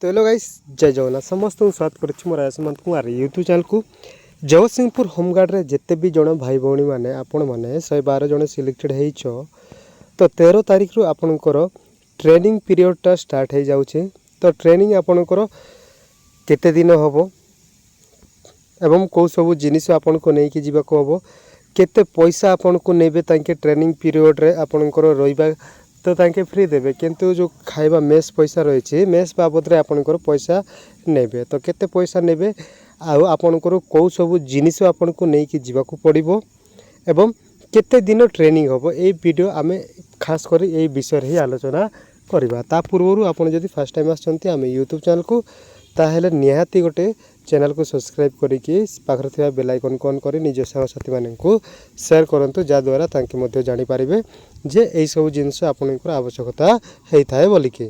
तो hello guys जय जगन्नाथ समस्त स्वागत करुच्ची मोर आयुष्मान कुमार यूट्यूब चैनल को जगतसिंहपुर होमगार्ड रे जिते भी जन भाई भौणी मैंने आपण मैंने 112 जन सिलेक्टेड हो तो 13 तारिख रु आपणकर ट्रेनिंग पीरियडटा स्टार्ट हो जाऊे तो ट्रेनिंग आपणकर केते दिन हम एवं कौ सब जिनिस आपण को नहीं जावाक हम केते पैसा आपण को नेबे तांके ट्रेनिंग पीरियड रे आपणकर रहिबा तो तांके फ्री देबे किंतु जो खाइबा मेस पैसा रही मेस बाबद रे आपणकर पैसा नेबे तो केते पैसा नेबे आउ आपणकर कौ सब जिनिस आपण को नहीं जावाक पड़िबो एवं केते दिन ट्रेनिंग हम ए वीडियो आमे खास कर ए विषय ही आलोचना करबा ता पूर्व आपण जदि फर्स्ट टाइम आछंती आमे यूट्यूब चैनल को ताहेले निहाती गोटे चैनल को सब्सक्राइब करिकि पाखरे थिबा बेल आइकन को ऑन करी निज साथी माननकु शेयर करंतु जा द्वारा तांके मध्ये जानि पारिबे जे एई सब जिंस आपनकर आवश्यकता हेई थाए बोलिकि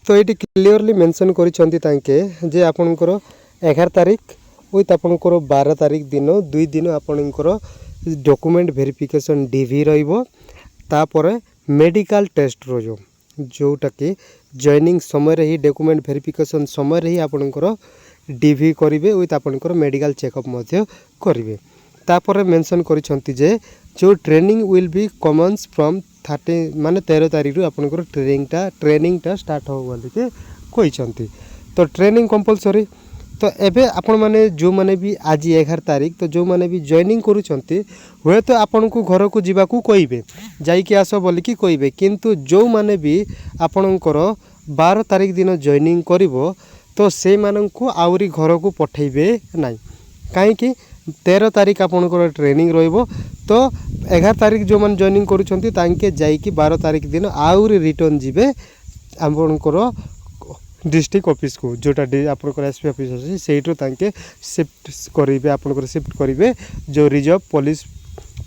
तो एटी क्लियरली मेंशन करिसंती तांके जे आपनकर 11 तारिख विथ आपनकर 12 तारिख दिन 2 दिन आपनकर डॉक्यूमेंट वेरिफिकेशन डीवी रहिबो तापरे मेडिकल टेस्ट रोजो जोटा कि जॉइनिंग समय रे ही डॉक्यूमेंट वेरिफिकेशन समय रे ही आपनकर डीवी करिवे विथ आपनकर मेडिकल चेकअप मध्ये करिवे तापरे मेंशन करिसंती जे जो training will be Commons from 30 माने 13 तारिख रु आपनकर ट्रेनिंगटा स्टार्ट हो बोली के कहिसंती तो ट्रेनिंग कंपलसरी तो एबे आपण माने जो माने भी आज 11 तारिख तो जो माने भी जॉइनिंग करूछंती हुए तो आपण को घर को जीवा को कहिबे जाई के आसो बोली कि कहिबे किंतु जो माने भी आपणकर 12 तारिख दिन जॉइनिंग करिवो तो से मानन को आउरी घर को पठेबे नाही काहे कि 13 तारिख आपणकर ट्रेनिंग रहिबो तो 11 तारिख जो मान जॉइनिंग करूछंती तांके जाई कि 12 तारिख दिन आउरी रिटर्न जिबे आपणकर डिस्ट्रिक्ट ऑफिस को जोटा आपणकर एसपी ऑफिस अछि सेइटो तांके शिफ्ट करिवे आपणकर शिफ्ट करिवे जो रिजर्व पुलिस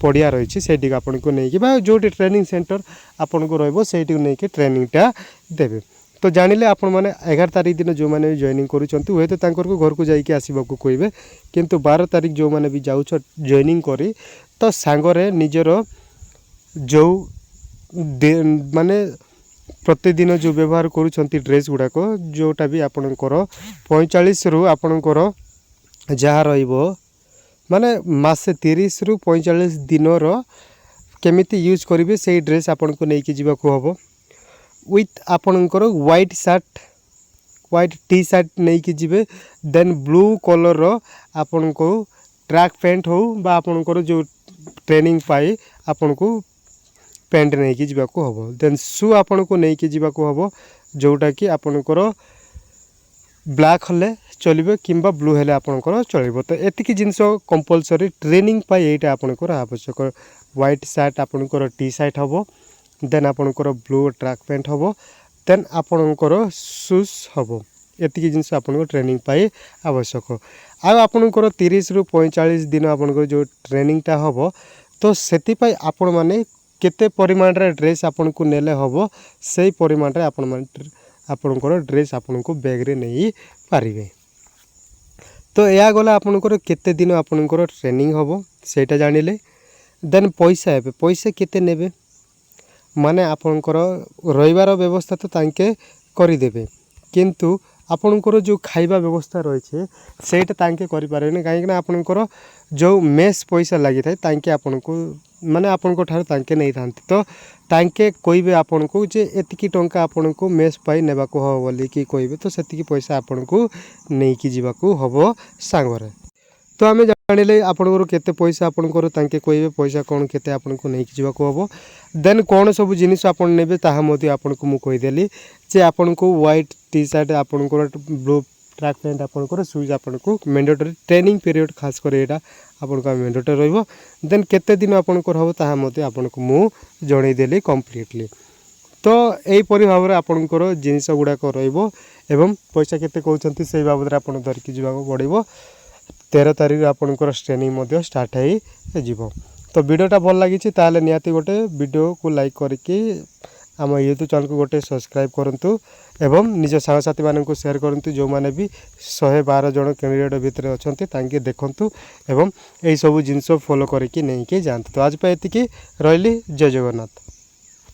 पड़िया रही से आपन को नहीं कि जो ट्रेनिंग सेंटर आपन को रहिबो सेठी नहीं कि ट्रेनिंगटा देबे तो जानिले आपण माने 11 तारिख दिन जो माने जॉइनिंग करूछंती हुए तो तांकर को घर को जाई कि आसीबा को कहिबे किंतु 12 तारिख जो माने भी जाउछ जॉइनिंग करी तो सांगरे निजर जो माने प्रतिदिन जो व्यवहार करूछंती ड्रेस गुडा को जोटा भी आपनकर 45 रु आपनकर जहा रहिबो माने मासे 30 रु 45 दिन रो केमिति यूज करिवे से ड्रेस आपन को नहीं कि जीवा को हबो विथ आपनकर white shirt white T shirt नहीं कि जीवे देन ब्लू कलर रो आपन को ट्रैक पैंट हो बा आपनकर जो ट्रेनिंग पाई आपन को पैंट नहीं कि जीवा को हबो देन शू आपन को नहीं कि जीवा को हबो जोटा कि आपनकर ब्लैक हले चलिबे किंबा ब्लू हेले आपनकर चलिबो तो एतिकी जिंस कंपलसरी ट्रेनिंग पाई एटा आपनकर आवश्यक व्हाइट शर्ट आपनकर टी शर्ट हबो देन आपनकर ब्लू ट्रैक पैंट हबो देन आपनकर शूज हबो एतिकी जिंस आपनकर ट्रेनिंग पाई आवश्यक आ आपनकर 30 रु 45 दिन आपनकर जो ट्रेनिंगटा हबो तो सेति पाई आपण माने केते परिमाण रे ड्रेस आपन को नेले हबो सेही परिमाण रे आपण माने आपनकर ड्रेस आपन को बैग रे नहीं पारिबे तो या गला आपनकर केते दिन आपनकर ट्रेनिंग हबो सेटा जानिले देन पैसा हेबे पैसा केते नेबे माने आपनकर रहिबार व्यवस्था तो तांके करि देबे किंतु आपनकर जो खाइबा व्यवस्था रही सेटा तांके करि पारेने काहे ना आपनकर जो मेस पैसा लागि थाय तांके आपनको माने आपनको ठार तांके नहीं थांती तो तांके कोइबे आपनको जे एतिकी टंका आपनको मेस पाई नेबा को हो बोली कि कोइबे तो सेतिकी पैसा आपनको नहीं कि जीवा को हबो सांगरे तो आमे जानिले आपनकर केते पैसा आपनकर तांके कोइबे पैसा कोन केते आपनको नहीं कि जीवा को हबो देन कोन सब जिनिस आपन नेबे ताहा मोदी आपनको मु कहि देली जे आपनको व्हाइट टी शर्ट आपनकर ब्लू ट्रैक पैंट आपनकर शूज आपनको मैंडेटरी ट्रेनिंग पीरियड खास कर एटा आपनको मैंडेटरी रहइबो देन केते दिन आपनकर हबो ताहा मोदी आपनको मु जणै देली कंप्लीटली तो एई परि भाव रे आपनकर जिनिस गुडा को रहइबो एवं पैसा केते कहउछंती सेही बाबद रे आपन धरकी जीवा को पड़िबो 13 तारिख आपनकर ट्रेनिंग मध्ये स्टार्ट हे जीवो तो वीडियोटा भल लागिछि ताले नियाती गोटे वीडियो को लाइक करके आम यूट्यूब चैनल को गोटे सब्सक्राइब करंतु एवं निज साथी मानन को शेयर करंतु जो माने भी 112 जन कैंडिडेट भितर अछंती तांके देखंतु एवं एई सब जिंस फॉलो करके नहीं के जानतु तो आज पे एतिकी रहली जय जगन्नाथ।